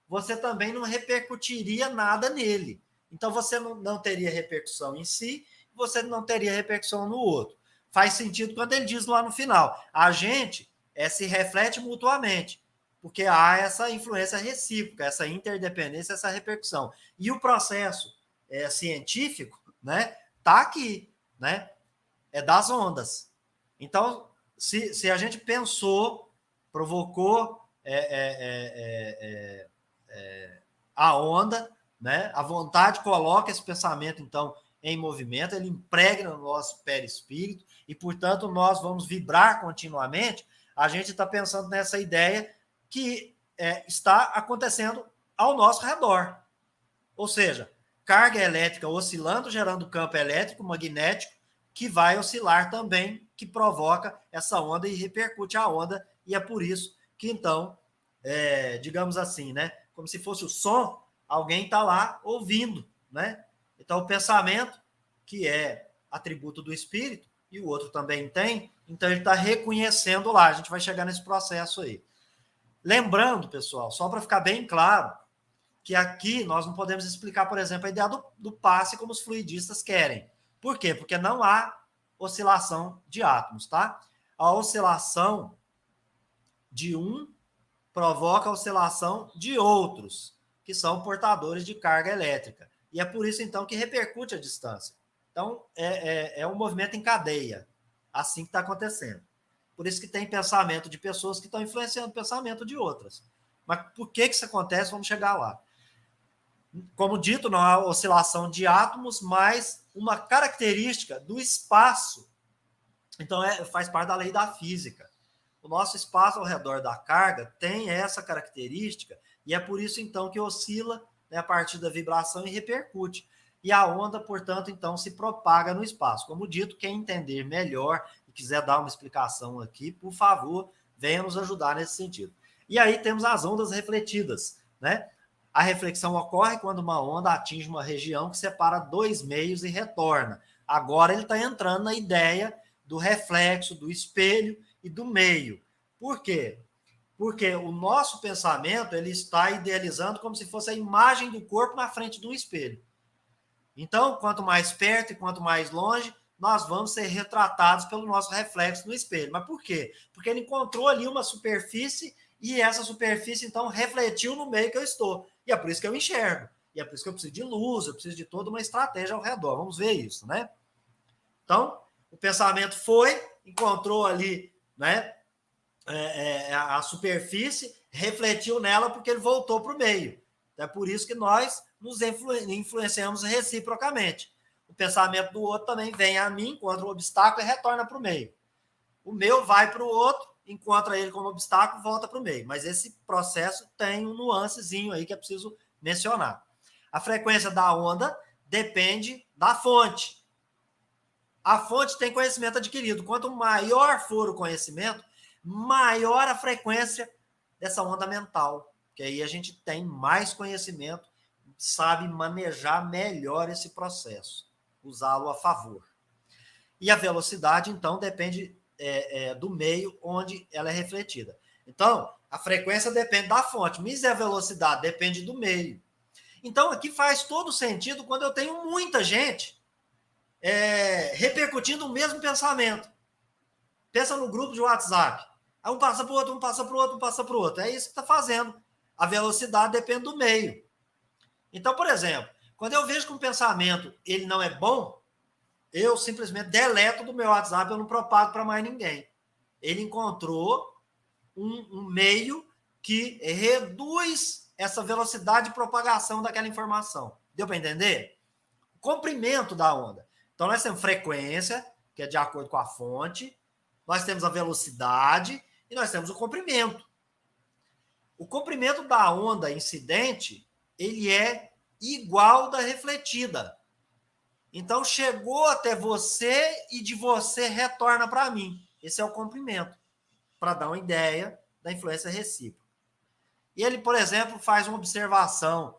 você também não repercutiria nada nele. Então, você não teria repercussão em si, você não teria repercussão no outro. Faz sentido quando ele diz lá no final, a gente se reflete mutuamente, porque há essa influência recíproca, essa interdependência, essa repercussão. E o processo científico, né, tá aqui, né, é das ondas. Então, se a gente pensou, provocou a onda, né, a vontade coloca esse pensamento, então, em movimento, ele impregna no nosso perispírito e, portanto, nós vamos vibrar continuamente. A gente está pensando nessa ideia que está acontecendo ao nosso redor. Ou seja, carga elétrica oscilando, gerando campo elétrico, magnético, que vai oscilar também, que provoca essa onda e repercute a onda, e é por isso que, então, digamos assim, né, como se fosse o som, alguém está lá ouvindo, né? Então, o pensamento, que é atributo do espírito, e o outro também tem, então ele está reconhecendo lá. A gente vai chegar nesse processo aí. Lembrando, pessoal, só para ficar bem claro, que aqui nós não podemos explicar, por exemplo, a ideia do passe como os fluidistas querem. Por quê? Porque não há oscilação de átomos, tá? A oscilação de um provoca a oscilação de outros, que são portadores de carga elétrica. E é por isso, então, que repercute a distância. Então, é um movimento em cadeia, assim que está acontecendo. Por isso que tem pensamento de pessoas que estão influenciando o pensamento de outras. Mas por que isso acontece? Vamos chegar lá. Como dito, não há oscilação de átomos, mas uma característica do espaço. Então, faz parte da lei da física. O nosso espaço ao redor da carga tem essa característica, e é por isso, então, que oscila, né, a partir da vibração e repercute. E a onda, portanto, então, se propaga no espaço. Como dito, quem entender melhor e quiser dar uma explicação aqui, por favor, venha nos ajudar nesse sentido. E aí temos as ondas refletidas, né? A reflexão ocorre quando uma onda atinge uma região que separa dois meios e retorna. Agora ele está entrando na ideia do reflexo, do espelho e do meio. Por quê? Porque o nosso pensamento ele está idealizando como se fosse a imagem do corpo na frente de um espelho. Então, quanto mais perto e quanto mais longe, nós vamos ser retratados pelo nosso reflexo no espelho. Mas por quê? Porque ele encontrou ali uma superfície e essa superfície, então, refletiu no meio que eu estou. E é por isso que eu enxergo. E é por isso que eu preciso de luz, eu preciso de toda uma estratégia ao redor. Vamos ver isso, né? Então, o pensamento foi, encontrou ali, né, a superfície, refletiu nela porque ele voltou para o meio. É por isso que nós nos influenciamos reciprocamente. O pensamento do outro também vem a mim, encontra um obstáculo e retorna para o meio. O meu vai para o outro, encontra ele como obstáculo, volta para o meio. Mas esse processo tem um nuancezinho aí que é preciso mencionar. A frequência da onda depende da fonte. A fonte tem conhecimento adquirido. Quanto maior for o conhecimento, maior a frequência dessa onda mental. Que aí a gente tem mais conhecimento, sabe manejar melhor esse processo, usá-lo a favor. E a velocidade, então, depende do meio onde ela é refletida. Então, a frequência depende da fonte, mas a velocidade depende do meio. Então, aqui faz todo sentido quando eu tenho muita gente repercutindo o mesmo pensamento. Pensa no grupo de WhatsApp. Aí um passa para o outro, um passa para o outro, um passa para o outro. É isso que está fazendo. A velocidade depende do meio. Então, por exemplo, quando eu vejo que um pensamento ele não é bom, eu simplesmente deleto do meu WhatsApp, eu não propago para mais ninguém. Ele encontrou um meio que reduz essa velocidade de propagação daquela informação. Deu para entender? O comprimento da onda. Então, nós temos frequência, que é de acordo com a fonte, nós temos a velocidade e nós temos o comprimento. O comprimento da onda incidente, ele é igual da refletida. Então, chegou até você e de você retorna para mim. Esse é o comprimento, para dar uma ideia da influência recíproca. E ele, por exemplo, faz uma observação,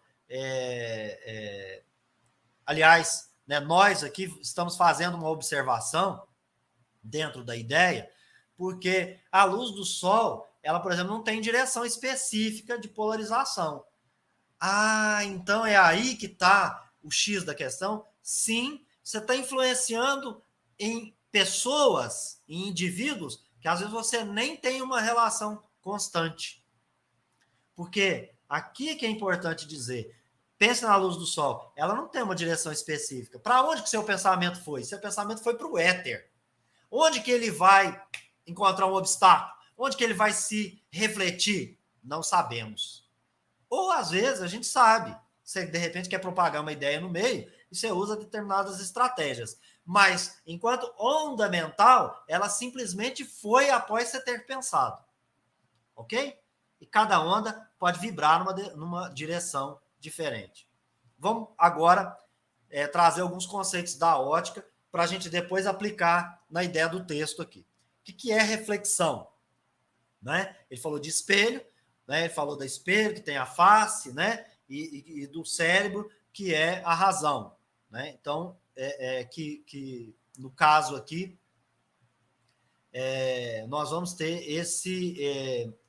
aliás, né, nós aqui estamos fazendo uma observação dentro da ideia, porque a luz do Sol, ela, por exemplo, não tem direção específica de polarização. Ah, então é aí que está o X da questão? Sim, você está influenciando em pessoas, em indivíduos, que às vezes você nem tem uma relação constante. Porque aqui que é importante dizer, pense na luz do Sol, ela não tem uma direção específica. Para onde que seu pensamento foi? Seu pensamento foi para o éter. Onde que ele vai encontrar um obstáculo? Onde que ele vai se refletir? Não sabemos. Ou, às vezes, a gente sabe. Você, de repente, quer propagar uma ideia no meio e você usa determinadas estratégias. Mas, enquanto onda mental, ela simplesmente foi após você ter pensado. Ok? E cada onda pode vibrar numa direção diferente. Vamos agora trazer alguns conceitos da ótica para a gente depois aplicar na ideia do texto aqui. O que é reflexão? Né? Ele falou de espelho, né? Ele falou da espelho, que tem a face, né? E do cérebro, que é a razão. Né? Então, que no caso aqui, nós vamos ter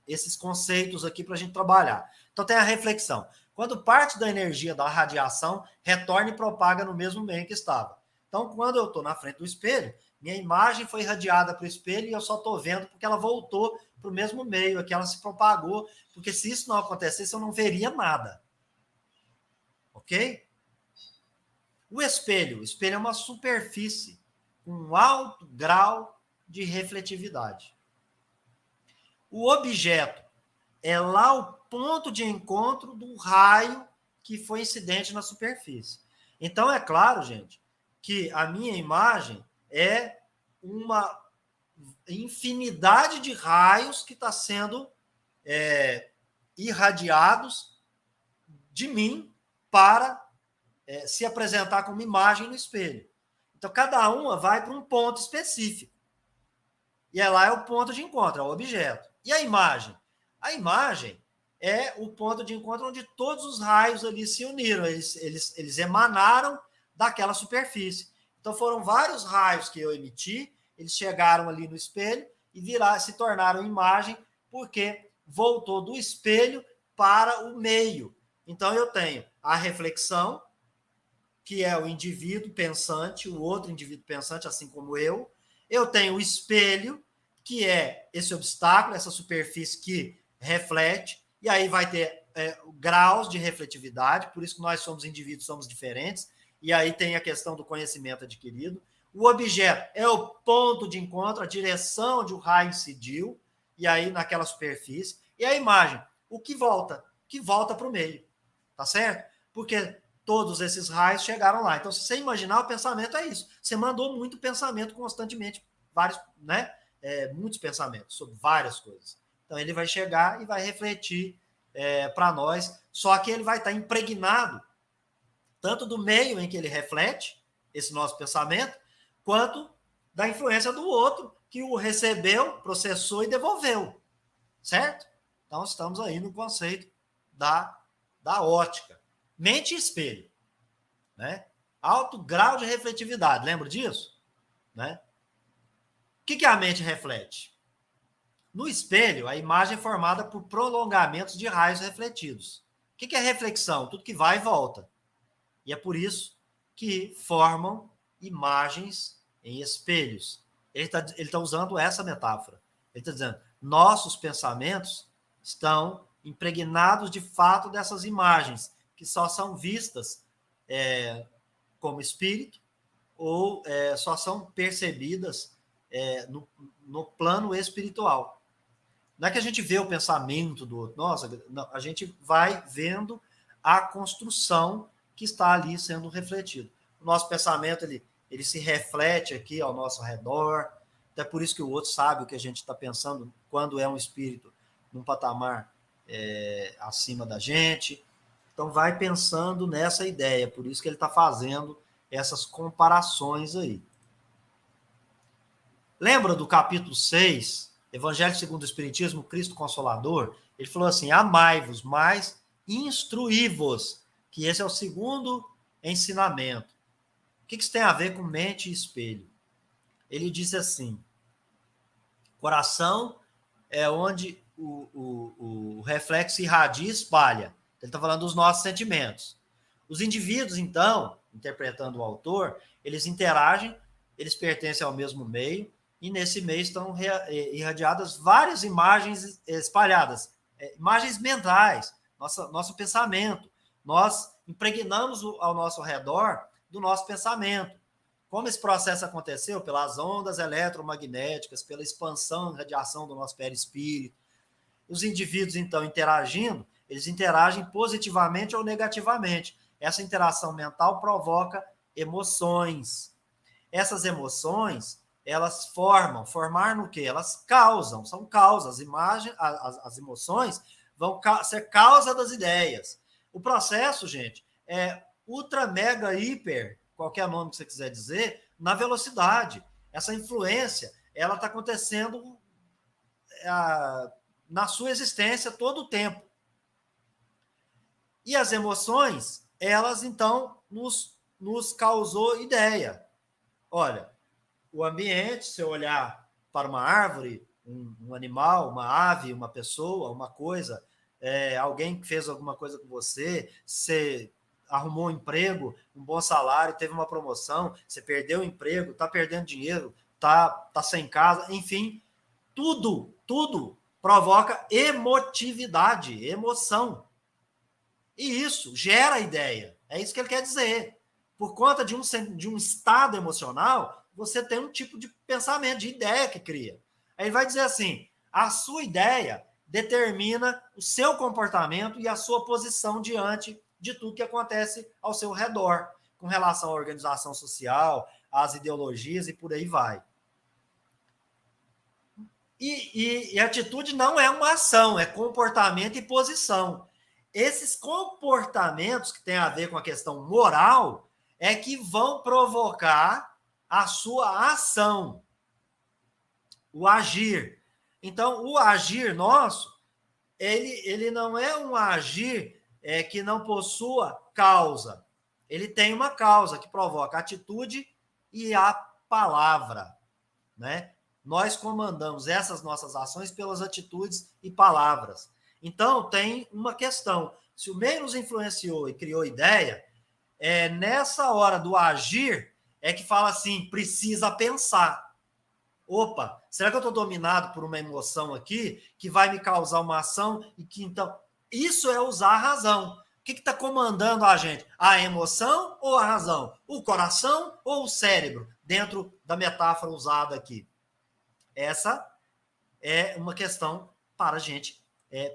esses conceitos aqui para a gente trabalhar. Então, tem a reflexão. Quando parte da energia da radiação retorna e propaga no mesmo meio que estava. Então, quando eu estou na frente do espelho, minha imagem foi irradiada para o espelho e eu só estou vendo porque ela voltou para o mesmo meio, que ela se propagou, porque se isso não acontecesse, eu não veria nada. Ok? O espelho é uma superfície com um alto grau de refletividade. O objeto é lá o ponto de encontro do raio que foi incidente na superfície. Então, é claro, gente, que a minha imagem é uma infinidade de raios que está sendo irradiados de mim para se apresentar como imagem no espelho. Então, cada uma vai para um ponto específico. E lá é o ponto de encontro, é o objeto. E a imagem? A imagem é o ponto de encontro onde todos os raios ali se uniram, eles emanaram daquela superfície. Então, foram vários raios que eu emiti, eles chegaram ali no espelho e se tornaram imagem, porque voltou do espelho para o meio. Então, eu tenho a reflexão, que é o indivíduo pensante, o outro indivíduo pensante, assim como eu. Eu tenho o espelho, que é esse obstáculo, essa superfície que reflete, e aí vai ter graus de refletividade, por isso que nós somos indivíduos, somos diferentes, e aí tem a questão do conhecimento adquirido. O objeto é o ponto de encontro, a direção onde o raio incidiu, e aí naquela superfície. E a imagem, o que volta para o meio, tá certo? Porque todos esses raios chegaram lá. Então, se você imaginar, o pensamento é isso. Você mandou muito pensamento constantemente, vários, né? Muitos pensamentos sobre várias coisas. Então, ele vai chegar e vai refletir para nós, só que ele vai estar impregnado tanto do meio em que ele reflete, esse nosso pensamento, quanto da influência do outro, que o recebeu, processou e devolveu. Certo? Então, estamos aí no conceito da ótica. Mente e espelho. Né? Alto grau de refletividade. Lembra disso? Né? O que a mente reflete? No espelho, a imagem é formada por prolongamentos de raios refletidos. O que é reflexão? Tudo que vai e volta. E é por isso que formam imagens em espelhos. Ele tá usando essa metáfora. Ele está dizendo, nossos pensamentos estão impregnados de fato dessas imagens, que só são vistas como espírito ou só são percebidas no plano espiritual. Não é que a gente vê o pensamento do outro, nossa, não, a gente vai vendo a construção que está ali sendo refletido. O nosso pensamento, ele se reflete aqui ao nosso redor, até por isso que o outro sabe o que a gente está pensando quando é um espírito num patamar acima da gente. Então, vai pensando nessa ideia, por isso que ele está fazendo essas comparações aí. Lembra do capítulo 6, Evangelho segundo o Espiritismo, Cristo Consolador? Ele falou assim, amai-vos, mas instruí-vos, que esse é o segundo ensinamento. O que isso tem a ver com mente e espelho? Ele disse assim, coração é onde o reflexo irradia e espalha. Ele está falando dos nossos sentimentos. Os indivíduos, então, interpretando o autor, eles interagem, eles pertencem ao mesmo meio, e nesse meio estão irradiadas várias imagens espalhadas, imagens mentais, nosso pensamento. Nós impregnamos ao nosso redor do nosso pensamento. Como esse processo aconteceu? Pelas ondas eletromagnéticas, pela expansão e radiação do nosso perispírito. Os indivíduos, então, interagindo, eles interagem positivamente ou negativamente. Essa interação mental provoca emoções. Essas emoções, elas formar no quê? Elas causam, são causas. As emoções vão ser causa das ideias. O processo, gente, é ultra, mega, hiper, qualquer nome que você quiser dizer, na velocidade. Essa influência, ela está acontecendo na sua existência todo o tempo. E as emoções, elas, então, nos causou ideia. Olha, o ambiente, se eu olhar para uma árvore, um animal, uma ave, uma pessoa, uma coisa, alguém que fez alguma coisa com você arrumou um emprego, um bom salário, teve uma promoção, você perdeu o emprego, está perdendo dinheiro, tá sem casa, enfim, tudo provoca emotividade, emoção. E isso gera ideia. É isso que ele quer dizer. Por conta de um estado emocional, você tem um tipo de pensamento, de ideia que cria. Aí ele vai dizer assim, a sua ideia determina o seu comportamento e a sua posição diante de tudo que acontece ao seu redor, com relação à organização social, às ideologias e por aí vai. E atitude não é uma ação, é comportamento e posição. Esses comportamentos que têm a ver com a questão moral é que vão provocar a sua ação, o agir. Então, o agir nosso, ele não é um agir que não possua causa. Ele tem uma causa que provoca a atitude e a palavra, né? Nós comandamos essas nossas ações pelas atitudes e palavras. Então, tem uma questão. Se o meio nos influenciou e criou ideia, nessa hora do agir, é que fala assim, precisa pensar. Opa, será que eu estou dominado por uma emoção aqui que vai me causar uma ação e que, então... Isso é usar a razão. O que está comandando a gente? A emoção ou a razão? O coração ou o cérebro? Dentro da metáfora usada aqui. Essa é uma questão para a gente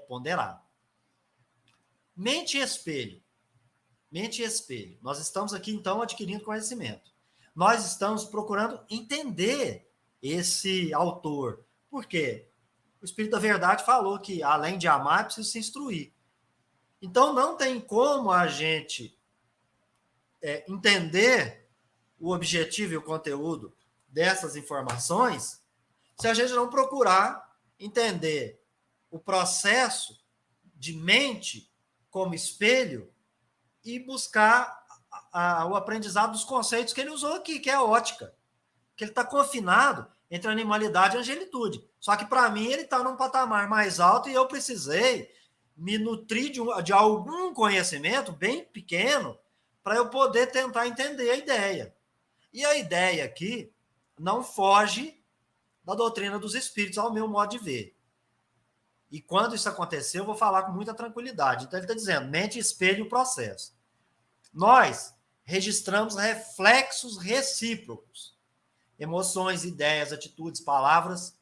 ponderar. Mente e espelho. Mente e espelho. Nós estamos aqui, então, adquirindo conhecimento. Nós estamos procurando entender esse autor. Por quê? O Espírito da Verdade falou que, além de amar, é preciso se instruir. Então, não tem como a gente entender o objetivo e o conteúdo dessas informações se a gente não procurar entender o processo de mente como espelho e buscar o aprendizado dos conceitos que ele usou aqui, que é a ótica. Que ele está confinado entre animalidade e angelitude. Só que, para mim, ele está num patamar mais alto e eu precisei me nutrir de algum conhecimento bem pequeno para eu poder tentar entender a ideia. E a ideia aqui não foge da doutrina dos espíritos, ao meu modo de ver. E quando isso acontecer, eu vou falar com muita tranquilidade. Então, ele está dizendo, mente, espelho e processo. Nós registramos reflexos recíprocos, emoções, ideias, atitudes, palavras,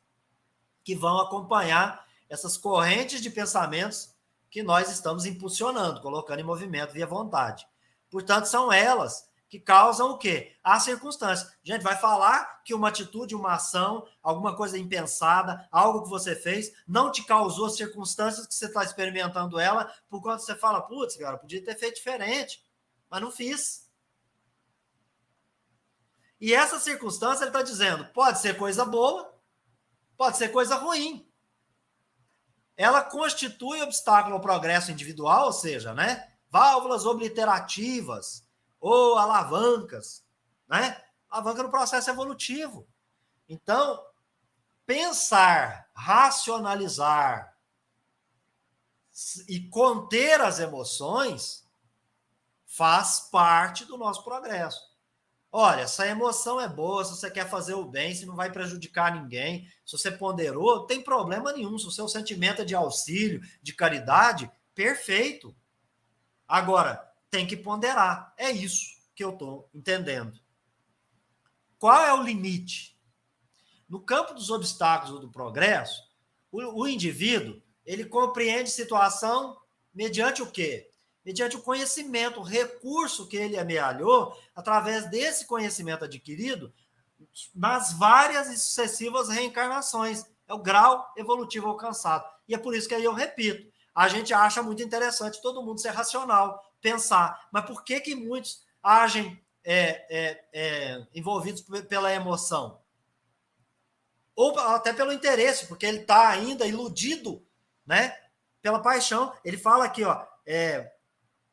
que vão acompanhar essas correntes de pensamentos que nós estamos impulsionando, colocando em movimento via vontade. Portanto, são elas que causam o quê? A circunstância. A gente vai falar que uma atitude, uma ação, alguma coisa impensada, algo que você fez, não te causou circunstâncias que você está experimentando ela, por quanto você fala, putz, cara, podia ter feito diferente, mas não fiz. E essa circunstância, ele está dizendo, pode ser coisa boa, pode ser coisa ruim. Ela constitui obstáculo ao progresso individual, ou seja, né, válvulas obliterativas ou alavancas, né? Alavanca no processo evolutivo. Então, pensar, racionalizar e conter as emoções faz parte do nosso progresso. Olha, essa emoção é boa, se você quer fazer o bem, se não vai prejudicar ninguém, se você ponderou, não tem problema nenhum. Se o seu sentimento é de auxílio, de caridade, perfeito. Agora, tem que ponderar. É isso que eu estou entendendo. Qual é o limite? No campo dos obstáculos do progresso, o indivíduo, ele compreende situação mediante o quê? Mediante o conhecimento, o recurso que ele amealhou, através desse conhecimento adquirido, nas várias e sucessivas reencarnações. É o grau evolutivo alcançado. E é por isso que aí eu repito, a gente acha muito interessante todo mundo ser racional, pensar, mas por que muitos agem envolvidos pela emoção? Ou até pelo interesse, porque ele está ainda iludido, né, pela paixão. Ele fala aqui, ó,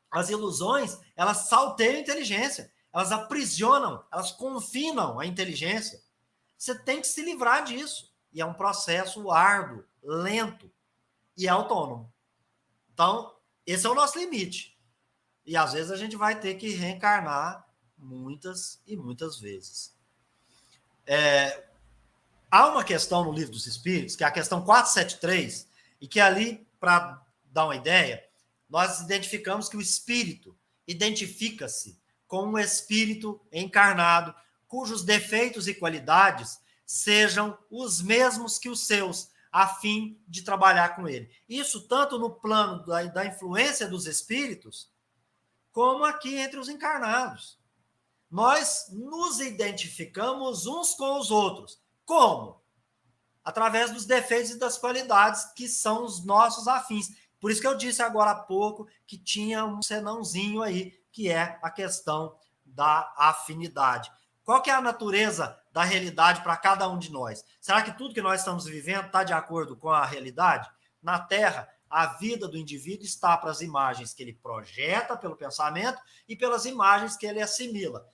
as ilusões, elas salteiam a inteligência, elas aprisionam, elas confinam a inteligência. Você tem que se livrar disso. E é um processo árduo, lento e autônomo. Então, esse é o nosso limite. E às vezes a gente vai ter que reencarnar muitas e muitas vezes. Há uma questão no Livro dos Espíritos, que é a questão 473, e que ali, para dar uma ideia, nós identificamos que o espírito identifica-se com um espírito encarnado, cujos defeitos e qualidades sejam os mesmos que os seus, a fim de trabalhar com ele. Isso tanto no plano da influência dos espíritos, como aqui entre os encarnados. Nós nos identificamos uns com os outros. Como? Através dos defeitos e das qualidades que são os nossos afins. Por isso que eu disse agora há pouco que tinha um senãozinho aí, que é a questão da afinidade. Qual que é a natureza da realidade para cada um de nós? Será que tudo que nós estamos vivendo está de acordo com a realidade? Na Terra, a vida do indivíduo está para as imagens que ele projeta pelo pensamento e pelas imagens que ele assimila,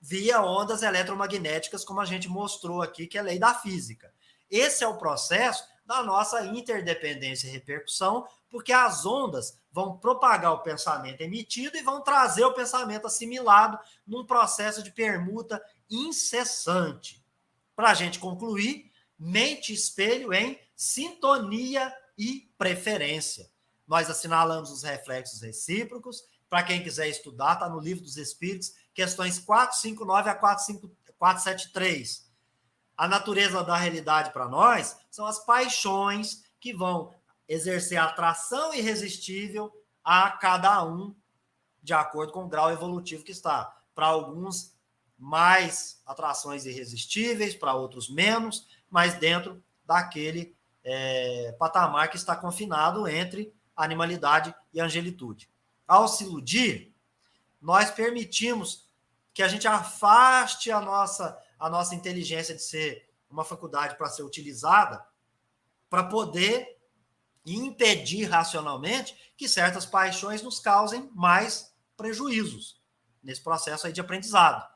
via ondas eletromagnéticas, como a gente mostrou aqui, que é a lei da física. Esse é o processo da nossa interdependência e repercussão, porque as ondas vão propagar o pensamento emitido e vão trazer o pensamento assimilado num processo de permuta incessante. Para a gente concluir, mente e espelho em sintonia e preferência. Nós assinalamos os reflexos recíprocos. Para quem quiser estudar, está no Livro dos Espíritos, questões 459 a 473. A natureza da realidade para nós são as paixões que vão exercer atração irresistível a cada um, de acordo com o grau evolutivo que está. Para alguns, mais atrações irresistíveis, para outros menos, mas dentro daquele patamar que está confinado entre animalidade e angelitude. Ao se iludir, nós permitimos que a gente afaste a nossa inteligência de ser uma faculdade para ser utilizada para poder impedir racionalmente que certas paixões nos causem mais prejuízos nesse processo aí de aprendizado.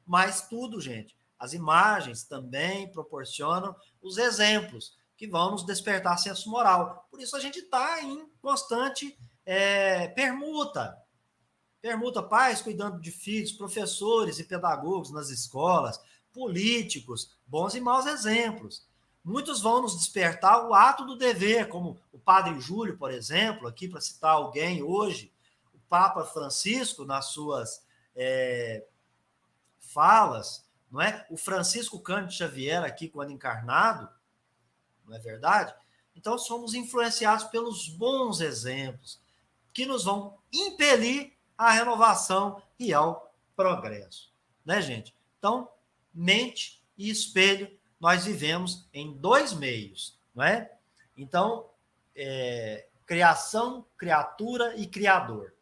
Mas tudo, gente, as imagens também proporcionam os exemplos que vão nos despertar senso moral. Por isso a gente está em constante permuta, pais cuidando de filhos, professores e pedagogos nas escolas, políticos, bons e maus exemplos. Muitos vão nos despertar o ato do dever, como o Padre Júlio, por exemplo, aqui para citar alguém hoje, o Papa Francisco, nas suas falas, não é? O Francisco Cândido Xavier, aqui quando encarnado, não é verdade? Então, somos influenciados pelos bons exemplos, que nos vão impelir à renovação e ao progresso. Né, gente? Então, mente e espelho, nós vivemos em dois meios, não é? Então, criação, criatura e criador.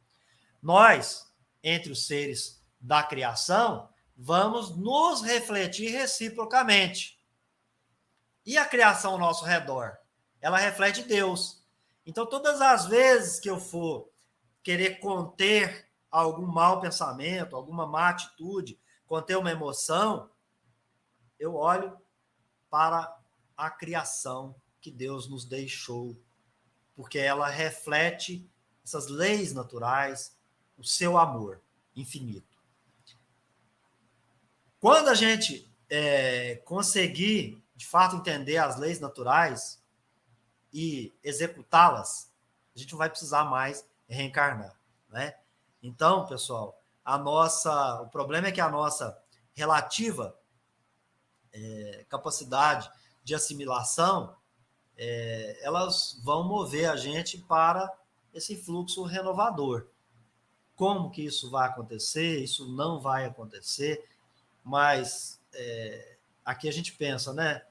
Nós, entre os seres da criação, vamos nos refletir reciprocamente. E a criação ao nosso redor? Ela reflete Deus. Então, todas as vezes que eu for querer conter algum mau pensamento, alguma má atitude, conter uma emoção, eu olho para a criação que Deus nos deixou, porque ela reflete essas leis naturais, o seu amor infinito. Quando a gente conseguir, de fato, entender as leis naturais e executá-las, a gente não vai precisar mais reencarnar, né? Então, pessoal, o problema é que a nossa relativa capacidade de assimilação, elas vão mover a gente para esse fluxo renovador. Como que isso vai acontecer? Isso não vai acontecer, mas aqui a gente pensa, né?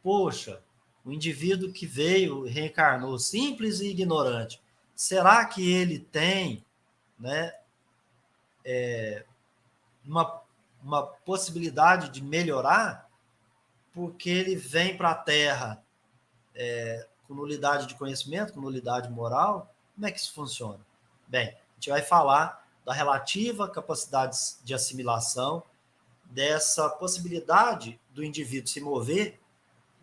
Poxa, o indivíduo que veio, reencarnou simples e ignorante, será que ele tem, né, uma possibilidade de melhorar? Porque ele vem para a Terra com nulidade de conhecimento, com nulidade moral? Como é que isso funciona? Bem, a gente vai falar da relativa capacidade de assimilação, dessa possibilidade do indivíduo se mover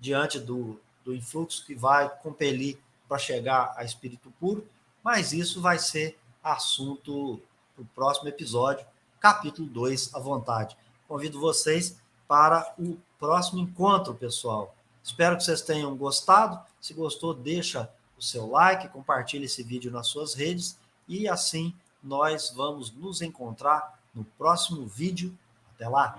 diante do influxo que vai compelir para chegar a espírito puro, mas isso vai ser assunto do próximo episódio, capítulo 2, à vontade. Convido vocês para o próximo encontro, pessoal. Espero que vocês tenham gostado. Se gostou, deixa o seu like, compartilhe esse vídeo nas suas redes e assim nós vamos nos encontrar no próximo vídeo. Até lá!